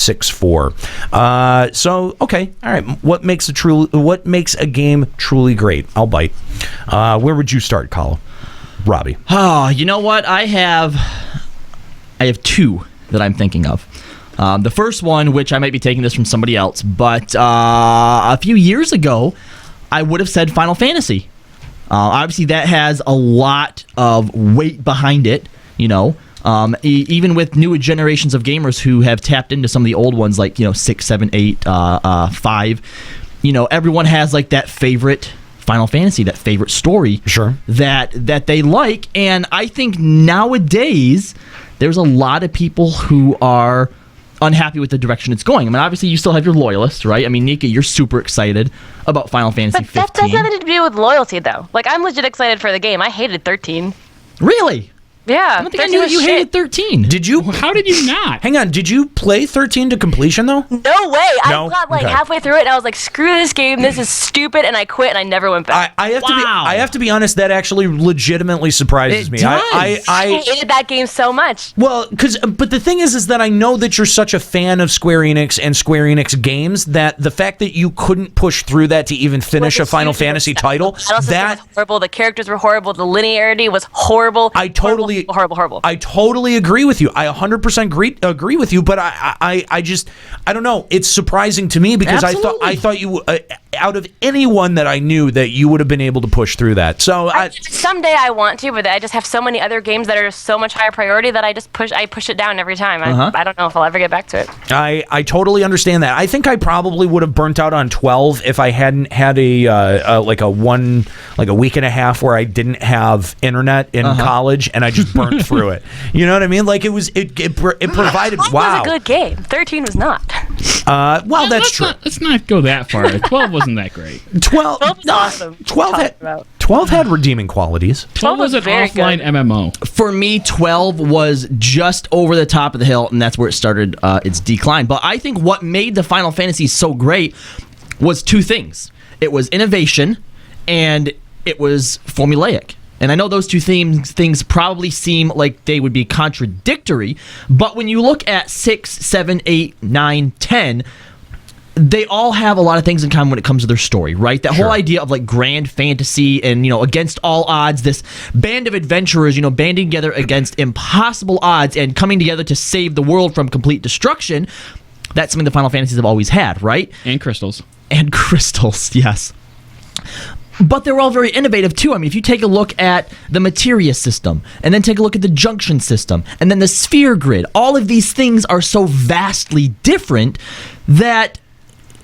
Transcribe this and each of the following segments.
6-4. So okay, all right. What makes a game truly great? I'll bite. Where would you start, Colin? Robbie. Oh, you know what? I have two that I'm thinking of. The first one, which I might be taking this from somebody else, but a few years ago, I would have said Final Fantasy. Obviously, that has a lot of weight behind it, you know. Even with newer generations of gamers who have tapped into some of the old ones, like 6, 7, 8, 5. Everyone has like that favorite Final Fantasy, that favorite story, sure, that they like, and I think nowadays there's a lot of people who are unhappy with the direction it's going. I mean, obviously you still have your loyalists, right? I mean, Nika, you're super excited about Final Fantasy 15. But that has nothing to do with loyalty, though. Like, I'm legit excited for the game. I hated 13. Really? Yeah. I don't think I knew that you hated 13. Did you? How did you not? Hang on. Did you play 13 to completion, though? No way. No? I got like Okay. halfway through it, and I was like, screw this game. This is stupid, and I quit, and I never went back. I Wow. have to be honest. That actually legitimately surprises It me. does. I hated that game so much. Well, but the thing is that I know that you're such a fan of Square Enix and Square Enix games that the fact that you couldn't push through that to even finish a Final Fantasy title, The battle system was horrible. The characters were horrible. The linearity was horrible. I totally horrible. I totally agree with you. I 100% agree with you. But I don't know. It's surprising to me because Absolutely. I thought you out of anyone that I knew that you would have been able to push through that. So Someday I want to, but I just have so many other games that are so much higher priority that I push it down every time. I don't know if I'll ever get back to it. I totally understand that. I think I probably would have burnt out on 12 if I hadn't had a week and a half where I didn't have internet in college and I just burnt through it. You know what I mean? Like it provided. 12 Wow. was a good game. 13 was not. Well, that's true. Let's not go that far. 12 wasn't that great. 12 was awesome. 12 had redeeming qualities. 12 was an very offline good. MMO. For me, 12 was just over the top of the hill, and that's where it started its decline. But I think what made the Final Fantasy so great was two things. It was innovation, and it was formulaic. And I know those two things probably seem like they would be contradictory, but when you look at 6, 7, 8, 9, 10, they all have a lot of things in common when it comes to their story, right? That whole idea of like grand fantasy and, against all odds, this band of adventurers, banding together against impossible odds and coming together to save the world from complete destruction. That's something the Final Fantasies have always had, right? And crystals. And crystals, yes. But they're all very innovative, too. I mean, if you take a look at the materia system, and then take a look at the junction system, and then the sphere grid, all of these things are so vastly different that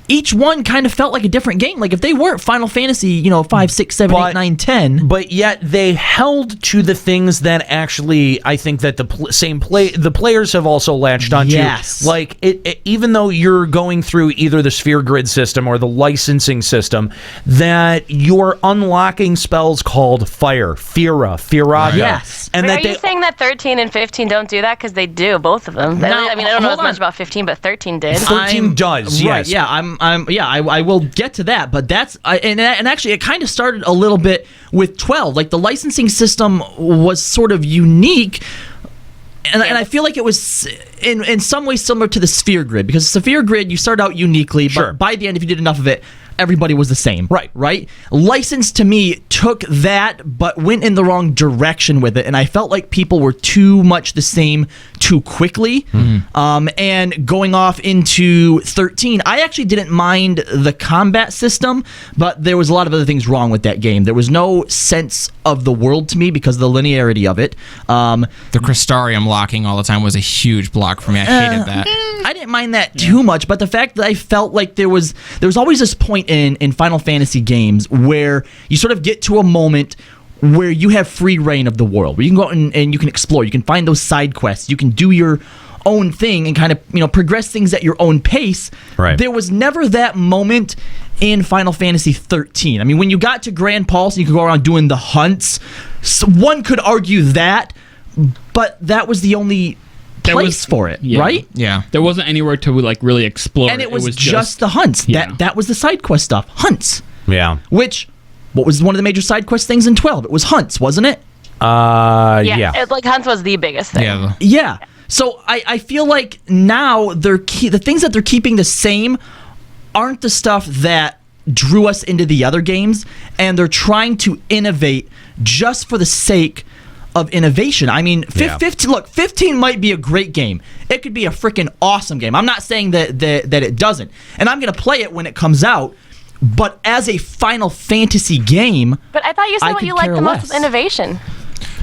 each one kind of felt like a different game. Like, if they weren't Final Fantasy, 5, 6, 7, 8, 9, 10. But yet they held to the things that actually I think that the players have also latched onto. Yes. Like, even though you're going through either the sphere grid system or the licensing system, that you're unlocking spells called Fire, Firaga. Yes. And Are you saying that 13 and 15 don't do that? Because they do, both of them. Now, I don't know as hold much on. about 15, but 13 did. 13 does, Right, yes. yeah, I will get to that, but and actually it kind of started a little bit with 12. Like, the licensing system was sort of unique, and I feel like it was in some ways similar to the sphere grid, because the sphere grid, you start out uniquely, Sure. but by the end, if you did enough of it, everybody was the same. Right. License, to me, took that but went in the wrong direction with it, and I felt like people were too much the same too quickly. And going off into 13, I actually didn't mind the combat system, but there was a lot of other things wrong with that game. There was no sense of the world to me because of the linearity of it. The Crystarium locking all the time was a huge block for me. I hated that. I didn't mind that too much, but the fact that I felt like there was always this point in Final Fantasy games where you sort of get to a moment where you have free reign of the world, where you can go out and you can explore, you can find those side quests, you can do your own thing and kind of progress things at your own pace. Right. There was never that moment in Final Fantasy 13. I mean, when you got to Grand Pulse and you could go around doing the hunts, one could argue that, but that was the only place for it, right? Yeah. There wasn't anywhere to really explore. And it was just the hunts. Yeah. That was the side quest stuff. Hunts. Yeah. Which, what was one of the major side quest things in 12? It was hunts, wasn't it? Yeah. Hunts was the biggest thing. Yeah. Yeah. So I feel like now the things that they're keeping the same aren't the stuff that drew us into the other games, and they're trying to innovate just for the sake of innovation. I mean, 15 might be a great game. It could be a freaking awesome game. I'm not saying that it doesn't. And I'm going to play it when it comes out, but as a Final Fantasy game, But I thought you said what you liked the most was innovation.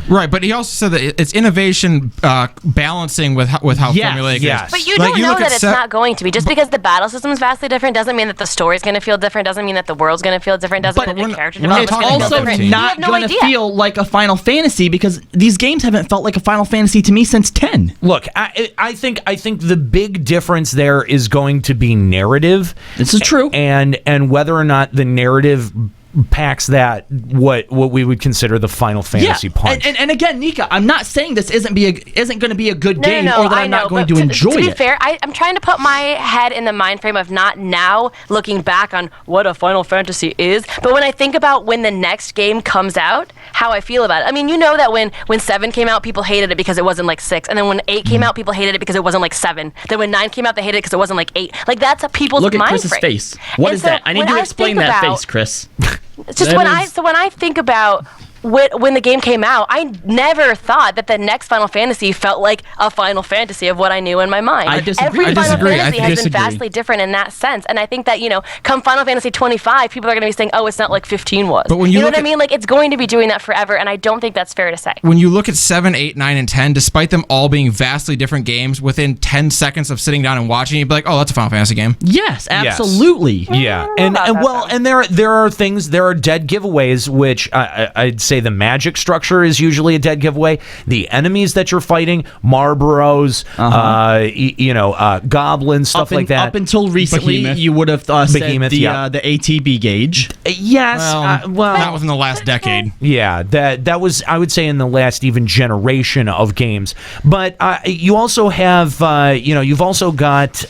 Right, but he also said that it's innovation balancing with how formulaic it is. But you don't know that it's not going to be. Just because the battle system is vastly different doesn't mean that the story's going to feel different, doesn't mean that the world's going to feel different, doesn't mean that the character development's it's going to feel also different. not going to feel like a Final Fantasy because these games haven't felt like a Final Fantasy to me since 10. Look, I think the big difference there is going to be narrative. This is true. And whether or not the narrative packs that what we would consider the Final Fantasy punch. And again, Nika, I'm not saying this isn't going to be a good game No, or that I'm not going to enjoy it. To be fair, I'm trying to put my head in the mind frame of not now looking back on what a Final Fantasy is, but when I think about when the next game comes out, how I feel about it. I mean, you know that when 7 came out, people hated it because it wasn't like 6, and then when 8 came out, people hated it because it wasn't like 7. Then when 9 came out, they hated it because it wasn't like 8. Like that's a people's mind frame. Look at Chris's face. What is that? I need you to explain that face, Chris. It's just when I think about when the game came out, I never thought that the next Final Fantasy felt like a Final Fantasy of what I knew in my mind. I disagree. Every Final Fantasy has disagree. been vastly different in that sense, and I think that come Final Fantasy 25, people are going to be saying, "Oh, it's not like 15 was." But when you know look what I mean? Like it's going to be doing that forever, and I don't think that's fair to say. When you look at 7, 8, 9, and 10, despite them all being vastly different games, within 10 seconds of sitting down and watching, you'd be like, "Oh, that's a Final Fantasy game." Yes, absolutely. Yeah, and there are things, there are dead giveaways, which I'd say the magic structure is usually a dead giveaway. The enemies that you're fighting, Marlboros, goblins, stuff like that. Up until recently, Behemoth. You would have said Behemoth, the ATB gauge. Yes, Not within the last decade. yeah, that was, I would say, in the last even generation of games. But you also have, you've also got.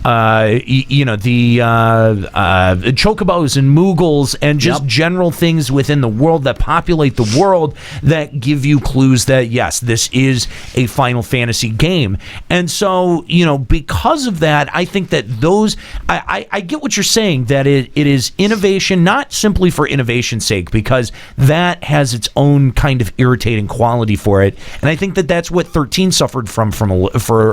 The chocobos and moogles and just general things within the world that populate the world that give you clues that, yes, this is a Final Fantasy game. And so, because of that, I think that those, I get what you're saying, that it is innovation, not simply for innovation's sake, because that has its own kind of irritating quality for it. And I think that that's what 13 suffered for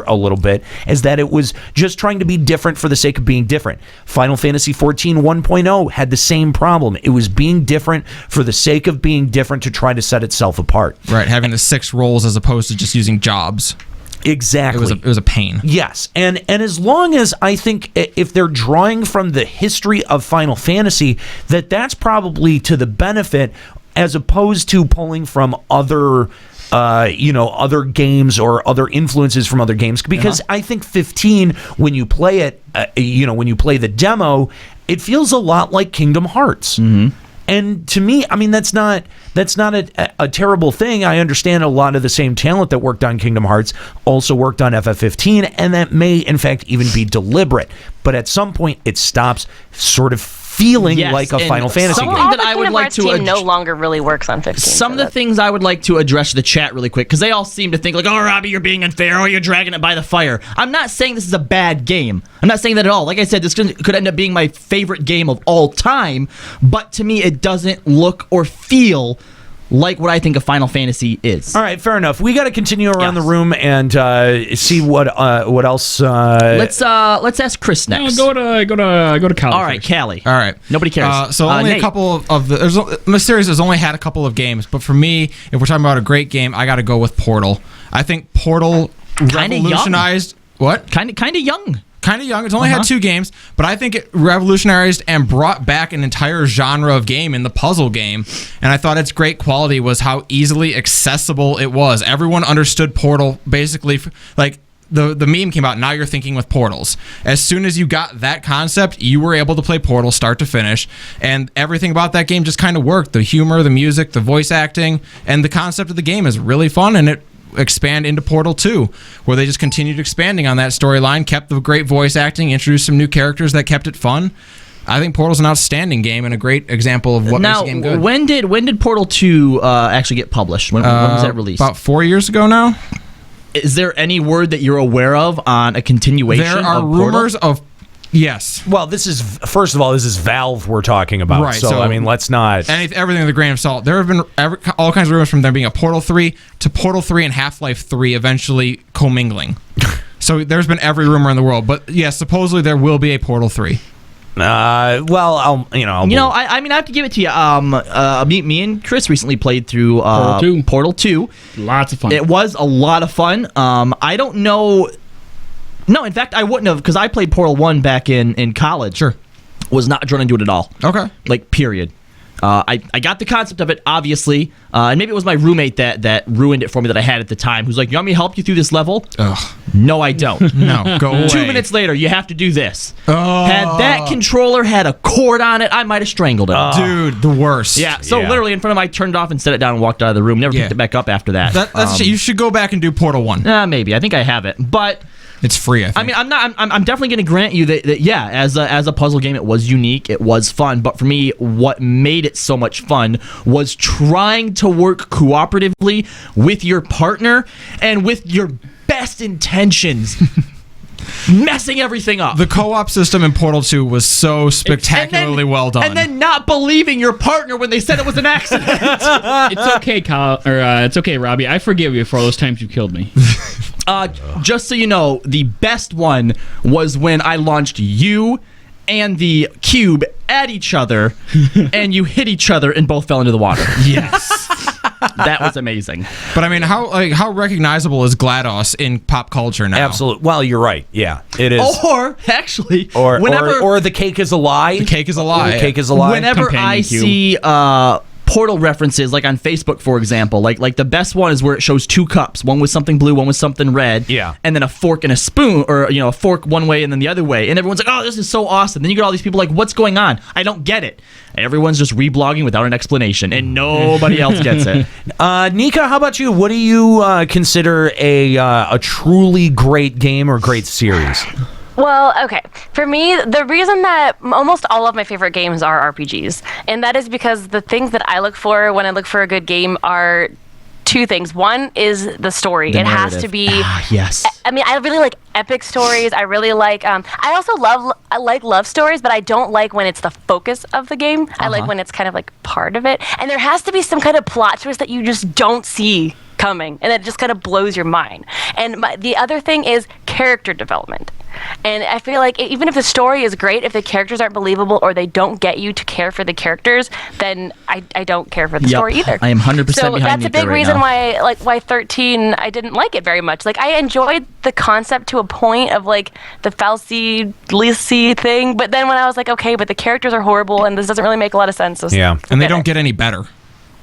a little bit, is that it was just trying to be different for the sake of being different. Final Fantasy 14 1.0 had the same problem. It was being different for the sake of being different to try to set itself apart. Right, having the 6 roles as opposed to just using jobs. Exactly. It was a pain. Yes, and as long as I think if they're drawing from the history of Final Fantasy, that's probably to the benefit, as opposed to pulling from other games or other influences from other games, because I think 15, when you play it, when you play the demo, it feels a lot like Kingdom Hearts. Mm-hmm. And to me, I mean, that's not a terrible thing. I understand a lot of the same talent that worked on Kingdom Hearts also worked on FF15, and that may, in fact, even be deliberate. But at some point, it stops sort of feeling like a Final Fantasy game. That I would like to no longer really works on 15. Some of the things I would like to address to the chat really quick, because they all seem to think like, "Oh, Robbie, you're being unfair. Oh, you're dragging it by the fire." I'm not saying this is a bad game. I'm not saying that at all. Like I said, this could end up being my favorite game of all time, but to me, it doesn't look or feel like what I think a Final Fantasy is. All right, fair enough. We got to continue around the room and see what else. Let's ask Chris next. No, go to Cali. All right, Callie. All right. Nobody cares. So only Nate. a couple of the series has only had a couple of games, but for me, if we're talking about a great game, I got to go with Portal. I think Portal revolutionized what? Kind of young. Kind of young. It's only had 2 games, but I think it revolutionized and brought back an entire genre of game in the puzzle game. And I thought its great quality was how easily accessible it was. Everyone understood Portal basically, like the meme came out, "Now you're thinking with portals." As soon as you got that concept, you were able to play Portal start to finish, and everything about that game just kind of worked. The humor, the music, the voice acting, and the concept of the game is really fun, and it expand into Portal 2, where they just continued expanding on that storyline, kept the great voice acting, introduced some new characters that kept it fun. I think Portal's an outstanding game and a great example of what makes a game good. When did Portal 2 actually get published? When was that released? About 4 years ago now. is there any word that you're aware of on a continuation? There are of Portal? rumors of yes. Well, this is first of all, this is Valve we're talking about. Right, So, so- I mean, let's not. Everything with a grain of salt. There have been all kinds of rumors from there being a Portal 3 to Portal 3 and Half-Life 3 eventually commingling. So there's been every rumor in the world, but yes, supposedly there will be a Portal 3. Well, I'll. I mean, I have to give it to you. Me and Chris recently played through Portal 2. Lots of fun. It was a lot of fun. I don't know. No, in fact, I wouldn't have, because I played Portal 1 back in college. Sure. Was not drawn into it at all. Okay. Like, period. I got the concept of it, obviously, and maybe it was my roommate that ruined it for me that I had at the time, who's like, you want me to help you through this level? Ugh. No, I don't. No, go away. 2 minutes later, you have to do this. Oh. Had that controller had a cord on it, I might have strangled it. Dude, the worst. Yeah, so Yeah. literally in front of him, I turned it off and set it down and walked out of the room. Never Yeah. picked it back up after that. That's you should go back and do Portal 1. Maybe. I think I have it. But It's free, I think. I mean, I'm definitely going to grant you that yeah, as a puzzle game, it was unique, it was fun. But for me, what made it so much fun was trying to work cooperatively with your partner and with your best intentions, messing everything up. The co-op system in Portal 2 was so spectacularly well done. And then not believing your partner when they said it was an accident. It's okay, Kyle, or it's okay, Robbie. I forgive you for all those times you killed me. Just so you know, the best one was when I launched you and the cube at each other, and you hit each other and both fell into the water. yes. That was amazing. But I mean, how recognizable is GLaDOS in pop culture now? Absolutely. Well, you're right. Yeah, it is. Or actually, Or whenever the cake is a lie. The cake is a lie. The cake is a lie. whenever Companion I cube. see Portal references, like on Facebook, for example, like the best one is where it shows 2 cups, one with something blue, one with something red, Yeah. and then a fork and a spoon, or a fork one way and then the other way, and everyone's like, oh, this is so awesome. Then you get all these people like, what's going on? I don't get it. Everyone's just reblogging without an explanation, and nobody else gets it. Nika, how about you? What do you consider a truly great game or great series? Well, okay. For me, the reason that almost all of my favorite games are RPGs, and that is because the things that I look for when I look for a good game are 2 things. One is the story. It has to be. Yes. I mean, I really like epic stories. I really like. I also like love stories, but I don't like when it's the focus of the game. I like when it's kind of like part of it, and there has to be some kind of plot twist that you just don't see coming, and it just kind of blows your mind. And the other thing is character development. And I feel like even if the story is great, if the characters aren't believable or they don't get you to care for the characters, then I don't care for the Yep. story either. I am 100% so behind that's a Nika big right reason now. why 13 I didn't like it very much. Like I enjoyed the concept to a point of like the Falsi Lisi thing, but then when I was like, okay, but the characters are horrible and this doesn't really make a lot of sense. So Yeah. And they forget don't it. get any better.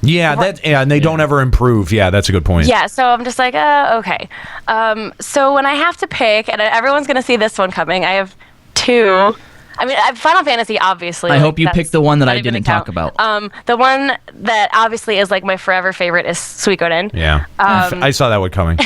Yeah, and they don't ever improve. Yeah, that's a good point. Yeah, so I'm just like, okay. So when I have to pick, and everyone's going to see this one coming, I have 2. I mean, Final Fantasy, obviously. I like, hope you that's picked the one that not I even didn't a talk count. about. The one that obviously is like my forever favorite is Suikoden. Yeah. I saw that one coming.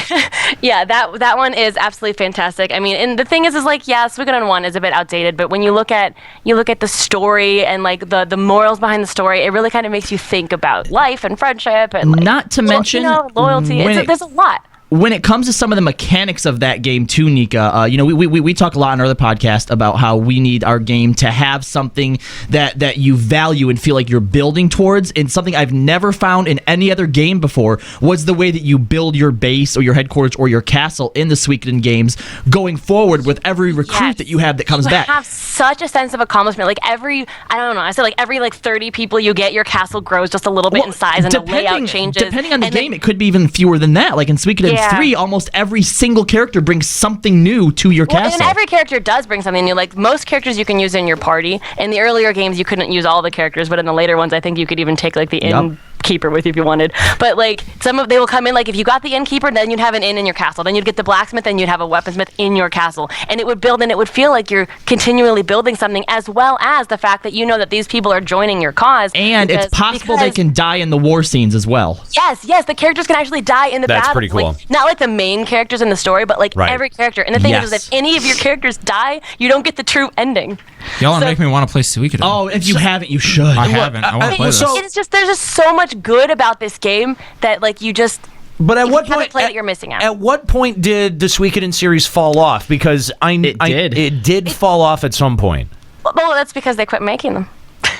Yeah, that one is absolutely fantastic. I mean, and the thing is like, yeah, Suikoden 1 is a bit outdated, but when you look at the story and like the morals behind the story, it really kind of makes you think about life and friendship and like, Not to mention loyalty. There's a lot. When it comes to some of the mechanics of that game too, Nika, we talk a lot on our other podcast about how we need our game to have something that you value and feel like you're building towards. And something I've never found in any other game before was the way that you build your base or your headquarters or your castle in the Suikoden games going forward with every recruit that you have that comes back. You have such a sense of accomplishment. Like every 30 people you get, your castle grows just a little bit in size and the layout changes. Depending on the And game, it could be even fewer than that. Like in Suikoden 3, almost every single character brings something new to your castle. And every character does bring something new. Like most characters you can use in your party. In the earlier games, you couldn't use all the characters, but in the later ones, I think you could even take like the innkeeper with you if you wanted. But like they will come in, like if you got the innkeeper, then you'd have an inn in your castle. Then you'd get the blacksmith, then you'd have a weaponsmith in your castle. And it would build, and it would feel like you're continually building something, as well as the fact that you know that these people are joining your cause. And it's possible they can die in the war scenes as well. Yes, the characters can actually die in the battle. That's pretty cool. Like, not like the main characters in the story, but like every character. And the thing is if any of your characters die, you don't get the true ending. Y'all make me want to play Suikoden. Oh, if you haven't, you should. I haven't. I want to play this. There's just so much good about this game that like you just But at If what you haven't point? played it, you're missing out. At what point did the Suikoden series fall off? Because it did fall off at some point. Well, that's because they quit making them.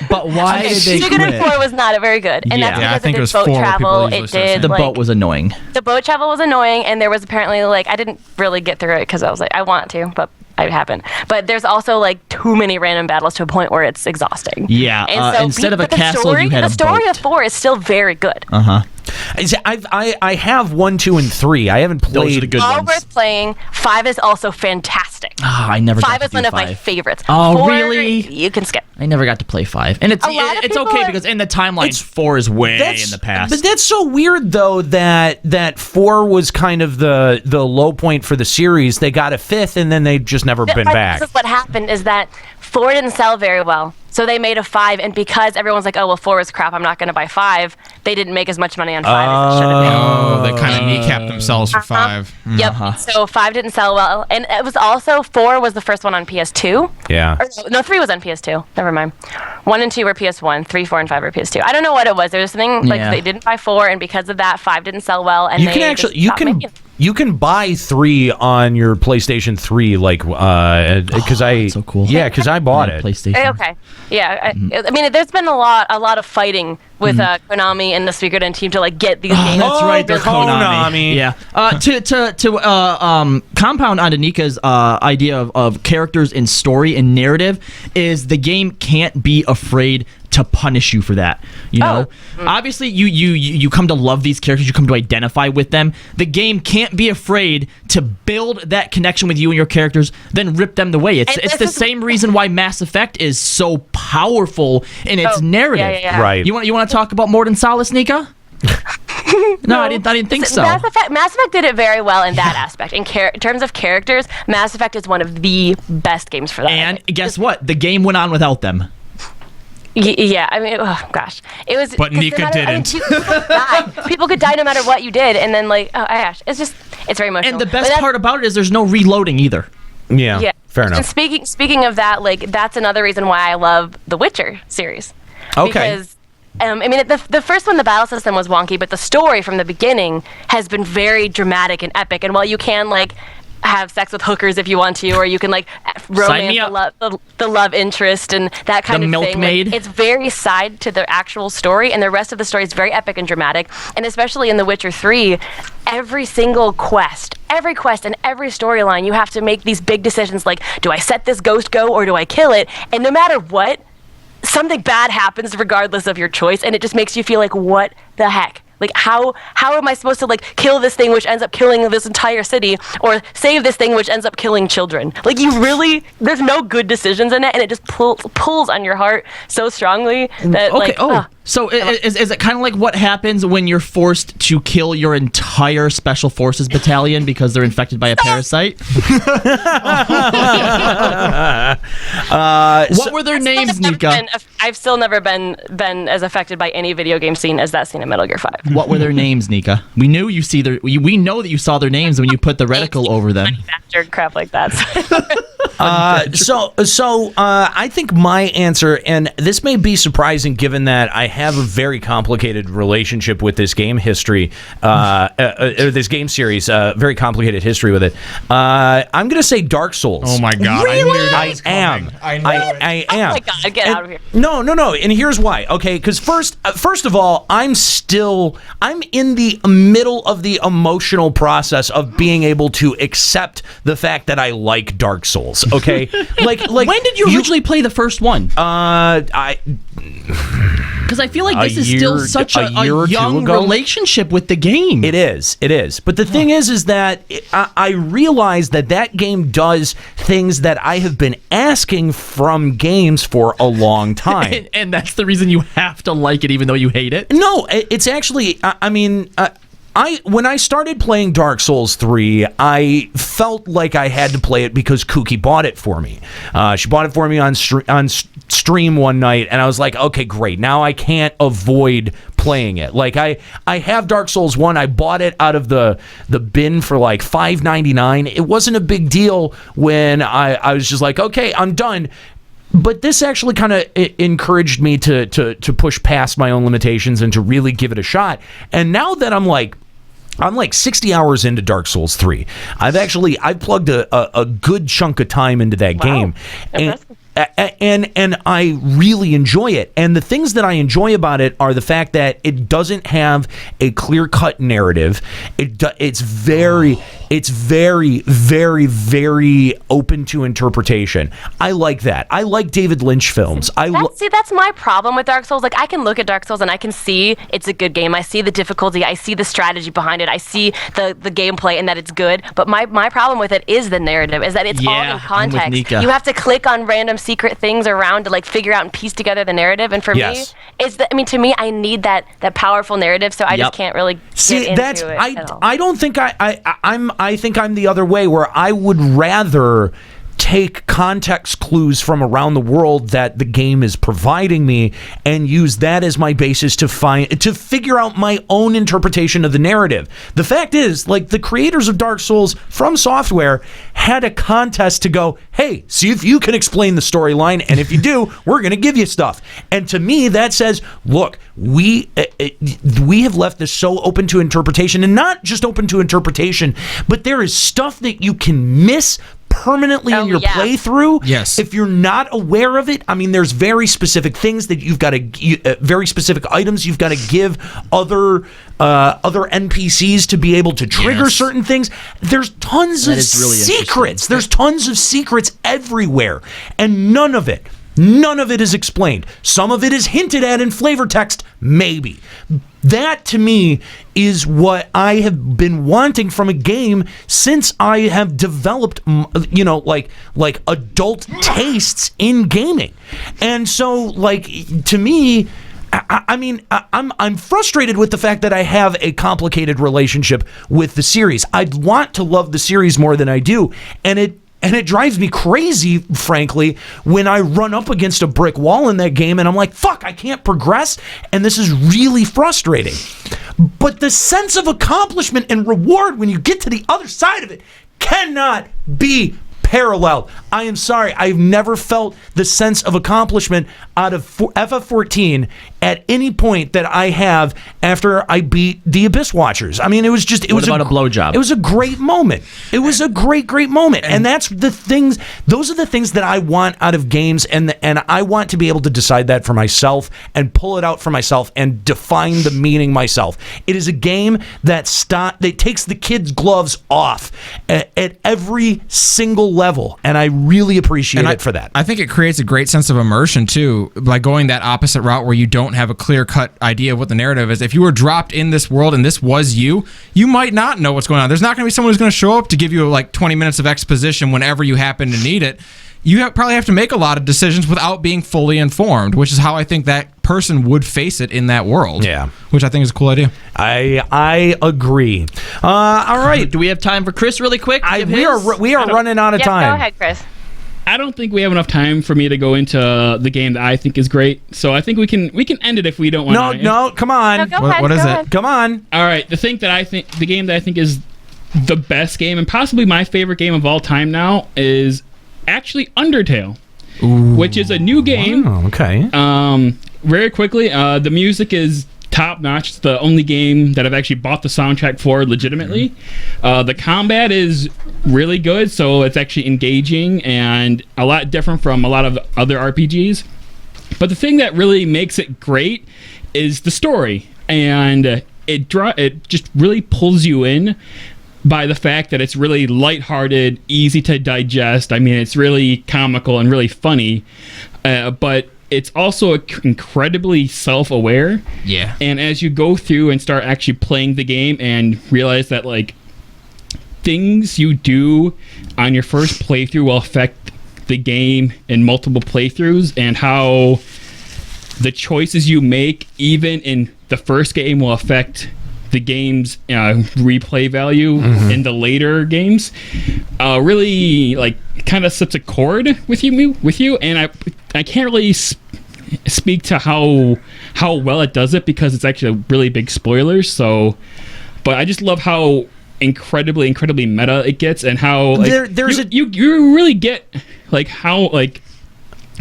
But why did they Suikoden 4 quit? was not very good, and Yeah. that's Yeah, I because think it it was did boat 4 travel. people It usually say did The like, boat was annoying. the boat travel was annoying, and there was apparently like I didn't really get through it because I was like I want to, but I haven't. But there's also like too many random battles to a point where it's exhausting. Yeah, instead of a but the castle, story, you had the a story boat. of 4 is still very good. I have 1, 2, and 3. I haven't played. Those are the good All ones. worth playing. 5 is also fantastic. I never got 5 to is do one of 5. my favorites. Oh, 4, really? You can skip. I never got to play 5, and it's A lot of it's people okay are- because in the timeline, It's- 4 is way That's- in the past. But that's so weird, though, that 4 was kind of the low point for the series. They got a 5th, and then they've just never been Right, back. This is what happened is that 4 didn't sell very well. So they made a 5, and because everyone's like, oh, well, 4 is crap, I'm not going to buy 5, they didn't make as much money on 5 as it should have been. Oh, they kind of kneecapped themselves for 5. Yep. So 5 didn't sell well. And it was also, 4 was the first one on PS2. Yeah. Or, no, 3 was on PS2. Never mind. 1 and 2 were PS1. 3, 4, and 5 were PS2. I don't know what it was. There was something like Yeah. they didn't buy 4, and because of that, 5 didn't sell well. And You they can just actually stopped making them. buy 3 on your PlayStation 3, like because that's so cool. Yeah, because I bought it. PlayStation. Okay. Yeah. I mean, there's been a lot of fighting with Konami and the Suikoden team to like get these games. That's right, they're Konami. Yeah. To compound on Nika's idea of characters and story and narrative is the game can't be afraid to punish you for that. You know, obviously you come to love these characters, you come to identify with them. The game can't be afraid to build that connection with you and your characters, then rip them away. It's And it's this the is- same reason why Mass Effect is so powerful in its narrative. yeah. Right. You want to talk about Mordin Solace, Nika? No, I didn't think so. Mass Effect did it very well in that aspect. In terms of characters, Mass Effect is one of the best games for that. And guess what? The game went on without them. Yeah, I mean, oh gosh, it was. But 'cause no Nika matter- I mean, didn't. people could die. People could die no matter what you did, and then like, oh Ash, it's very emotional. And the But best that's- part about it is there's no reloading either. Yeah. yeah, Fair And enough. speaking of that, like that's another reason why I love the Witcher series. Okay. Because I mean, the first one, the battle system was wonky, but the story from the beginning has been very dramatic and epic. And while you can like have sex with hookers if you want to, or you can like romance me up. the love interest and that kind The of thing. milkmaid. Like, it's very side to the actual story, and the rest of the story is very epic and dramatic. And especially in The Witcher 3, every single quest, and every storyline, you have to make these big decisions like, do I set this ghost go or do I kill it? And no matter what, something bad happens regardless of your choice, and it just makes you feel like, what the heck? Like, how am I supposed to like kill this thing which ends up killing this entire city, or save this thing which ends up killing children? Like, there's no good decisions in it, and it just pulls on your heart so strongly that Okay. like, So is it kind of like what happens when you're forced to kill your entire Special Forces battalion because they're infected by a parasite? What were their names, Nika? I've still never been as affected by any video game scene as that scene in Metal Gear 5. What were their names, Nika? We knew you see their. We know that you saw their names when you put the reticle over them. Bastard crap like that. So I think my answer, and this may be surprising given that I have a very complicated relationship with this game history, this game series, very complicated history with it. I'm going to say Dark Souls. Oh my god! I knew that was coming. I knew it. I am. Oh my God, get out of here. No. And here's why. Okay, because first of all, I'm in the middle of the emotional process of being able to accept the fact that I like Dark Souls. Okay, like When did you originally play the first one? I Because I feel like this is year- still such a year or a two young ago? relationship with the game. It is. But the thing is that I realize that game does things that I have been asking from games for a long time. and that's the reason you have to like it, even though you hate it. No, it's actually. I mean, when I started playing Dark Souls 3, I felt like I had to play it because Kooky bought it for me. She bought it for me on stream one night, and I was like, okay, great. Now I can't avoid playing it. Like I have Dark Souls 1. I bought it out of the bin for like $5.99. It wasn't a big deal when I was just like, okay, I'm done. But this actually kind of encouraged me to push past my own limitations and to really give it a shot. And now that I'm like I'm like 60 hours into Dark Souls 3. I've plugged a good chunk of time into that game. And I really enjoy it. And the things that I enjoy about it are the fact that it doesn't have a clear-cut narrative. It's very, very, very open to interpretation. I like that. I like David Lynch films. That's my problem with Dark Souls. Like, I can look at Dark Souls and I can see it's a good game. I see the difficulty. I see the strategy behind it. I see the gameplay and that it's good. But my problem with it is the narrative, is that it's all in context. You have to click on random secret things around to like figure out and piece together the narrative. And for me, to me, I need that powerful narrative. So I just can't really get into it at all. I don't think I think I'm the other way, where I would rather take context clues from around the world that the game is providing me and use that as my basis to figure out my own interpretation of the narrative. The fact is, like, the creators of Dark Souls, From Software, had a contest to go, hey, see if you can explain the storyline, and if you do, we're going to give you stuff. And to me, that says, look, we have left this so open to interpretation, and not just open to interpretation, but there is stuff that you can miss permanently in your playthrough. Yes. If you're not aware of it, I mean, there's very specific things that you've got to, very specific items you've got to give other NPCs to be able to trigger certain things. There's tons of secrets. There's tons of secrets everywhere, and none of it is explained. Some of it is hinted at in flavor text, maybe. That, to me, is what I have been wanting from a game since I have developed, like adult tastes in gaming. And so, like, to me, I'm frustrated with the fact that I have a complicated relationship with the series. I'd want to love the series more than I do, and it drives me crazy, frankly, when I run up against a brick wall in that game and I'm like, fuck, I can't progress, and this is really frustrating. But the sense of accomplishment and reward when you get to the other side of it cannot be paralleled. I am sorry, I've never felt the sense of accomplishment out of FF14 at any point that I have after I beat the Abyss Watchers. I mean, it was a blowjob. It was a great moment. It was a great moment. And that's the things, those are the things that I want out of games, and I want to be able to decide that for myself and pull it out for myself and define the meaning myself. It is a game that takes the kids' gloves off at every single level, and I really appreciate it for that. I think it creates a great sense of immersion too, by going that opposite route where you don't have a clear-cut idea of what the narrative is. If you were dropped in this world and this was you might not know what's going on. There's not going to be someone who's going to show up to give you like 20 minutes of exposition whenever you happen to need it. You probably have to make a lot of decisions without being fully informed, which is how I think that person would face it in that world. Yeah. Which I think is a cool idea. I agree. All right. Do we have time for Chris really quick? We are running out of time. Go ahead, Chris. I don't think we have enough time for me to go into the game that I think is great. So I think we can end it if we don't want to. No, come on. No, what is it? Come on. All right. The game that I think is the best game and possibly my favorite game of all time now is actually Undertale, which is a new game. Oh, okay. Very quickly, the music is top notch. It's the only game that I've actually bought the soundtrack for legitimately. The combat is really good, so it's actually engaging and a lot different from a lot of other RPGs. But the thing that really makes it great is the story, and it just really pulls you in by the fact that it's really lighthearted, easy to digest. I mean, it's really comical and really funny, but it's also incredibly self-aware. Yeah. And as you go through and start actually playing the game and realize that, like, things you do on your first playthrough will affect the game in multiple playthroughs, and how the choices you make, even in the first game, will affect the game's replay value in the later games, really like kind of sets a chord with you. And I can't really speak to how well it does it because it's actually a really big spoiler. So, but I just love how incredibly meta it gets, and how like, you really get like how like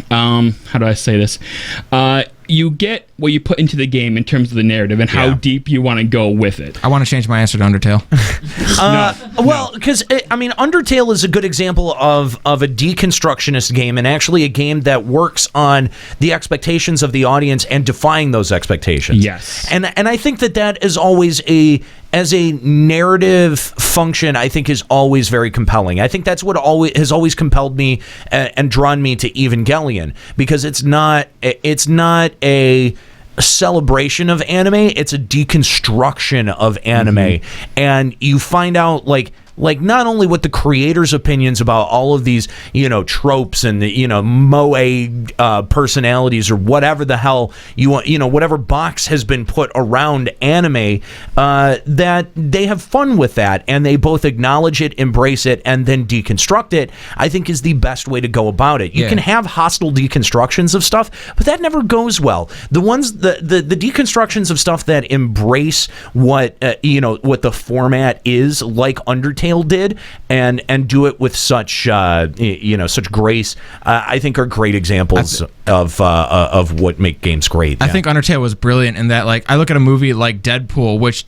how do I say this? you get what you put into the game in terms of the narrative and how Yeah. deep you want to go with it. I want to change my answer to Undertale. Well, because I mean, Undertale is a good example of a deconstructionist game, and actually a game that works on the expectations of the audience and defying those expectations. Yes. and I think that is always as a narrative function, I think is always very compelling. I think that's what has always compelled me and drawn me to Evangelion, because it's not a celebration of anime, it's a deconstruction of anime. And you find out like not only what the creators' opinions about all of these, tropes and the, moe personalities or whatever the hell you want, whatever box has been put around anime, that they have fun with that, and they both acknowledge it, embrace it, and then deconstruct it, I think is the best way to go about it. You can have hostile deconstructions of stuff, but that never goes well. The deconstructions of stuff that embrace what the format is, like Undertale did, and do it with such such grace, I think are great examples of what make games great. I think Undertale was brilliant in that, like, I look at a movie like Deadpool, which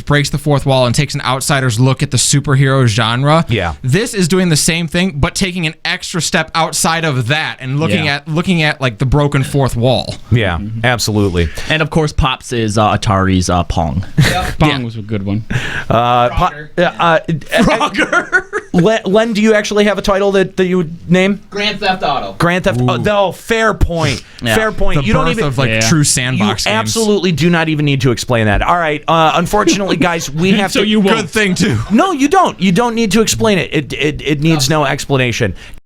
breaks the fourth wall and takes an outsider's look at the superhero genre. Yeah. This is doing the same thing, but taking an extra step outside of that and looking at like the broken fourth wall. Yeah, absolutely. And of course, Pops is Atari's Pong. Pong was a good one. Len, do you actually have a title that you would name? Grand Theft Auto. Grand Theft. Oh, fair point. Yeah. Fair point. The You don't birth even of like true sandbox You games. absolutely do not even need to explain that. All right. Unfortunately, guys, we have So to. you won't. Good thing too. No, you don't. You don't need to explain it. It needs no explanation.